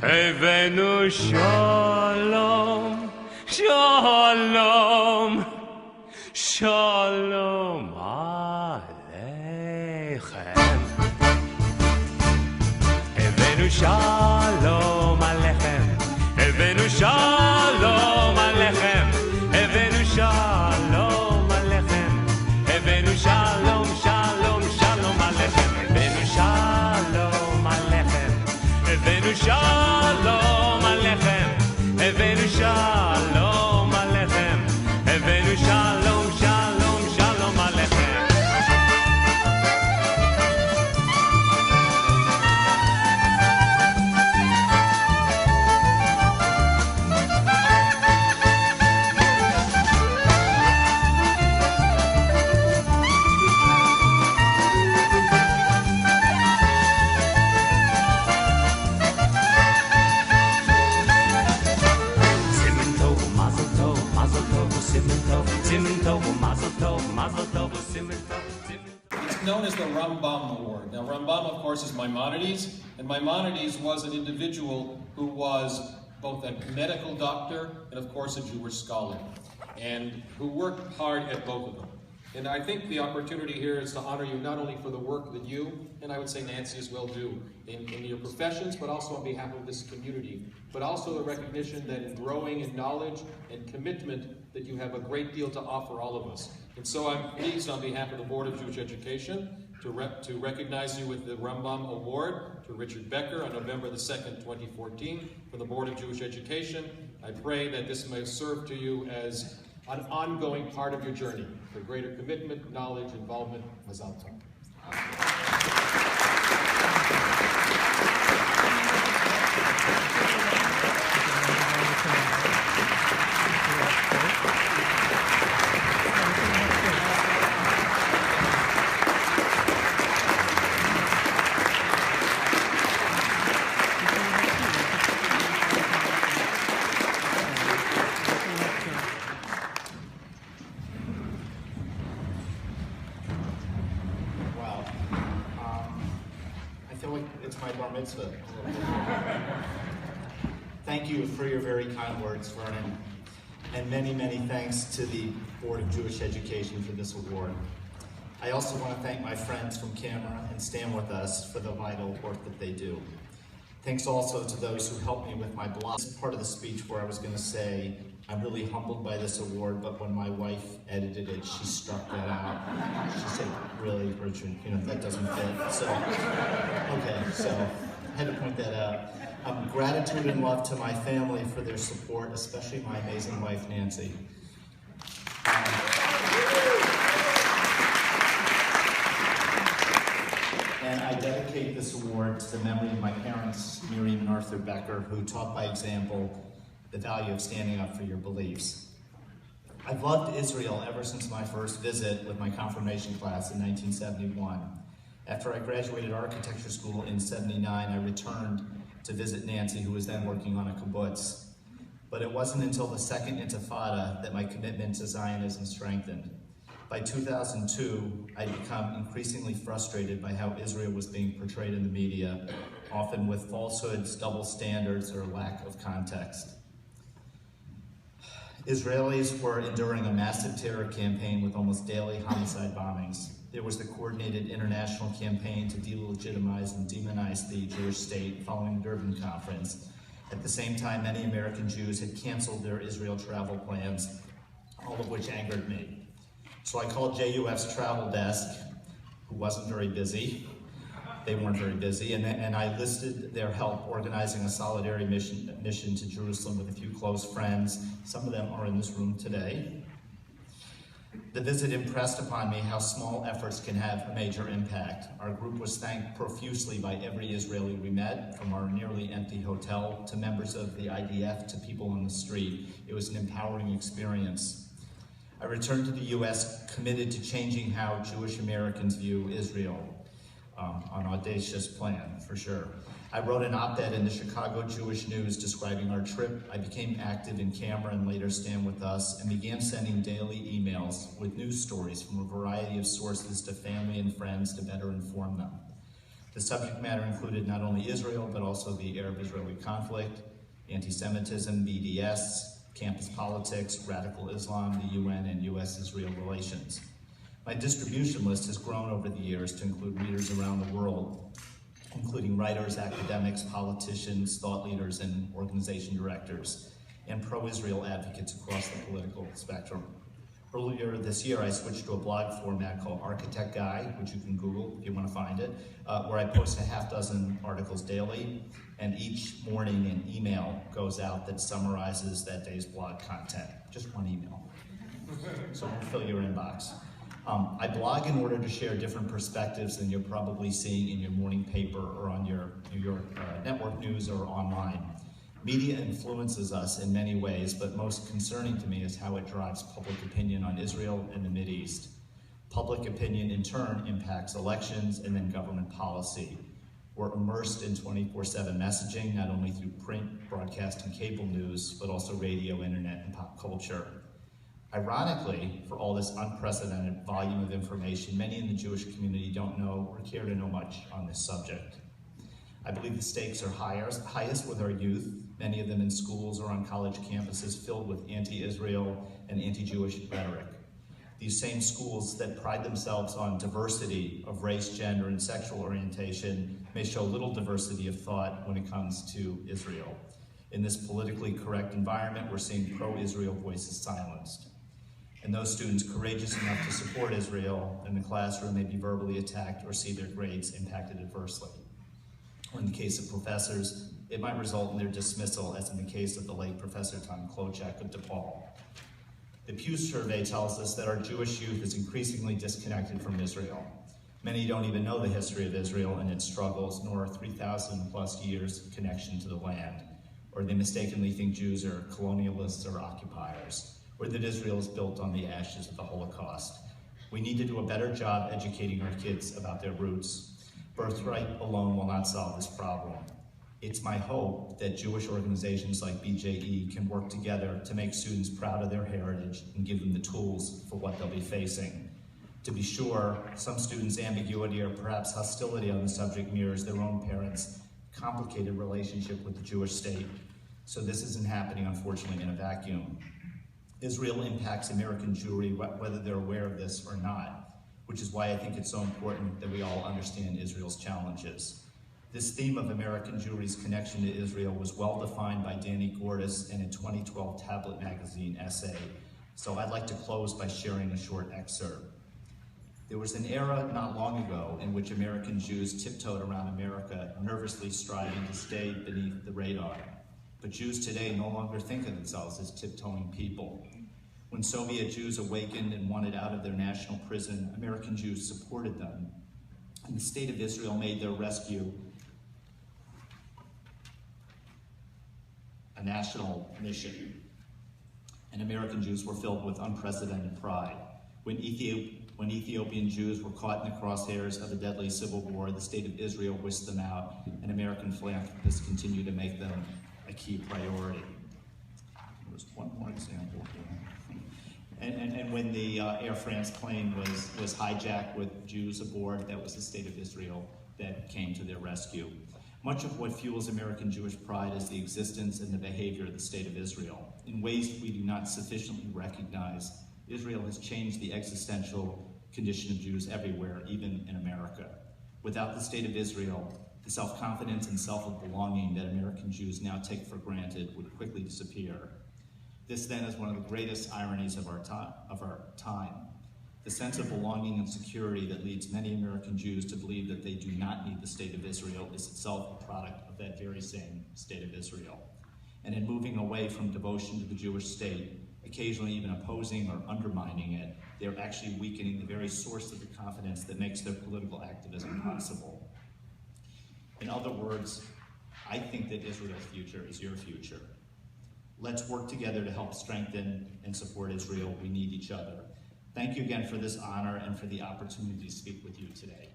הבאנו שלום, שלום, שלום עליכם. הבאנו שלום עליכם, הבאנו שלום עליכם, הבאנו שלום עליכם, הבאנו שלום, שלום, שלום עליכם, הבאנו שלום עליכם, הבאנו שלום עליכם, הבאנו שלום עליכם, הבאנו שלום, שלום, שלום עליכם. It's known as the Rambam Award. Now, Rambam, of course, is Maimonides, and Maimonides was an individual who was both a medical doctor and, of course, a Jewish scholar, and who worked hard at both of them. And I think the opportunity here is to honor you not only for the work that you, and I would say Nancy as well, do in your professions, but also on behalf of this community, but also the recognition that in growing in knowledge and commitment that you have a great deal to offer all of us. And so I'm pleased on behalf of the Board of Jewish Education to recognize you with the Rambam Award to Richard Becker on November the 2nd, 2014 from the Board of Jewish Education. I pray that this may serve to you as an ongoing part of your journey for greater commitment, knowledge, involvement. Mazal tov. It's my bar mitzvah. Thank you for your very kind words, Vernon, and many, many thanks to the Board of Jewish Education for this award. I also want to thank my friends from camera and stand with us for the vital work that they do. Thanks also to those who helped me with my blog. This is part of the speech where I was going to say, I'm really humbled by this award, but when my wife edited it, she struck that out. She said, really, Richard, that doesn't fit. So, okay, so I had to point that out. Gratitude and love to my family for their support, especially my amazing wife, Nancy. And I dedicate this award to the memory of my parents, Miriam and Arthur Becker, who taught by example the value of standing up for your beliefs. I've loved Israel ever since my first visit with my confirmation class in 1971. After I graduated architecture school in '79, I returned to visit Nancy, who was then working on a kibbutz. But it wasn't until the Second Intifada that my commitment to Zionism strengthened. By 2002, I'd become increasingly frustrated by how Israel was being portrayed in the media, often with falsehoods, double standards, or lack of context. Israelis were enduring a massive terror campaign with almost daily homicide bombings. There was the coordinated international campaign to delegitimize and demonize the Jewish state following the Durban Conference. At the same time, many American Jews had canceled their Israel travel plans, all of which angered me. So I called JUF's travel desk, who wasn't very busy. They weren't very busy, and I listed their help organizing a solidarity mission to Jerusalem with a few close friends. Some of them are in this room today. The visit impressed upon me how small efforts can have a major impact. Our group was thanked profusely by every Israeli we met, from our nearly empty hotel to members of the IDF to people on the street. It was an empowering experience. I returned to the US committed to changing how Jewish Americans view Israel. An audacious plan, for sure. I wrote an op-ed in the Chicago Jewish News describing our trip. I became active in camera and later Stand With Us, and began sending daily emails with news stories from a variety of sources to family and friends to better inform them. The subject matter included not only Israel, but also the Arab-Israeli conflict, anti-Semitism, BDS, campus politics, radical Islam, the UN, and US-Israel relations. My distribution list has grown over the years to include readers around the world, including writers, academics, politicians, thought leaders, and organization directors, and pro-Israel advocates across the political spectrum. Earlier this year, I switched to a blog format called Architect Guy, which you can Google if you want to find it, where I post a half dozen articles daily, and each morning an email goes out that summarizes that day's blog content. Just one email. So it'll fill your inbox. I blog in order to share different perspectives than you're probably seeing in your morning paper or on your network news or online. Media influences us in many ways, but most concerning to me is how it drives public opinion on Israel and the Mideast. Public opinion, in turn, impacts elections and then government policy. We're immersed in 24/7 messaging, not only through print, broadcast, and cable news, but also radio, internet, and pop culture. Ironically, for all this unprecedented volume of information, many in the Jewish community don't know or care to know much on this subject. I believe the stakes are highest with our youth, many of them in schools or on college campuses filled with anti-Israel and anti-Jewish rhetoric. These same schools that pride themselves on diversity of race, gender, and sexual orientation may show little diversity of thought when it comes to Israel. In this politically correct environment, we're seeing pro-Israel voices silenced. And those students courageous enough to support Israel in the classroom may be verbally attacked or see their grades impacted adversely. Or in the case of professors, it might result in their dismissal, as in the case of the late Professor Tom Klochak of DePaul. The Pew survey tells us that our Jewish youth is increasingly disconnected from Israel. Many don't even know the history of Israel and its struggles, nor 3,000 plus years connection to the land. Or they mistakenly think Jews are colonialists or occupiers, or that Israel is built on the ashes of the Holocaust. We need to do a better job educating our kids about their roots. Birthright alone will not solve this problem. It's my hope that Jewish organizations like BJE can work together to make students proud of their heritage and give them the tools for what they'll be facing. To be sure, some students' ambiguity or perhaps hostility on the subject mirrors their own parents' complicated relationship with the Jewish state. So this isn't happening, unfortunately, in a vacuum. Israel impacts American Jewry, whether they're aware of this or not, which is why I think it's so important that we all understand Israel's challenges. This theme of American Jewry's connection to Israel was well defined by Danny Gordis in a 2012 Tablet magazine essay, so I'd like to close by sharing a short excerpt. There was an era not long ago in which American Jews tiptoed around America, nervously striving to stay beneath the radar. But Jews today no longer think of themselves as tiptoeing people. When Soviet Jews awakened and wanted out of their national prison, American Jews supported them. And the state of Israel made their rescue a national mission. And American Jews were filled with unprecedented pride. When Ethiopian Jews were caught in the crosshairs of a deadly civil war, the state of Israel whisked them out, and American philanthropists continue to make them a key priority. There's one more example here. And when the Air France plane was hijacked with Jews aboard, that was the state of Israel that came to their rescue. Much of what fuels American Jewish pride is the existence and the behavior of the state of Israel. In ways we do not sufficiently recognize, Israel has changed the existential condition of Jews everywhere, even in America. Without the state of Israel, the self-confidence and self-belonging that American Jews now take for granted would quickly disappear. This then is one of the greatest ironies of our time. The sense of belonging and security that leads many American Jews to believe that they do not need the state of Israel is itself a product of that very same state of Israel. And in moving away from devotion to the Jewish state, occasionally even opposing or undermining it, they're actually weakening the very source of the confidence that makes their political activism possible. In other words, I think that Israel's future is your future. Let's work together to help strengthen and support Israel. We need each other. Thank you again for this honor and for the opportunity to speak with you today.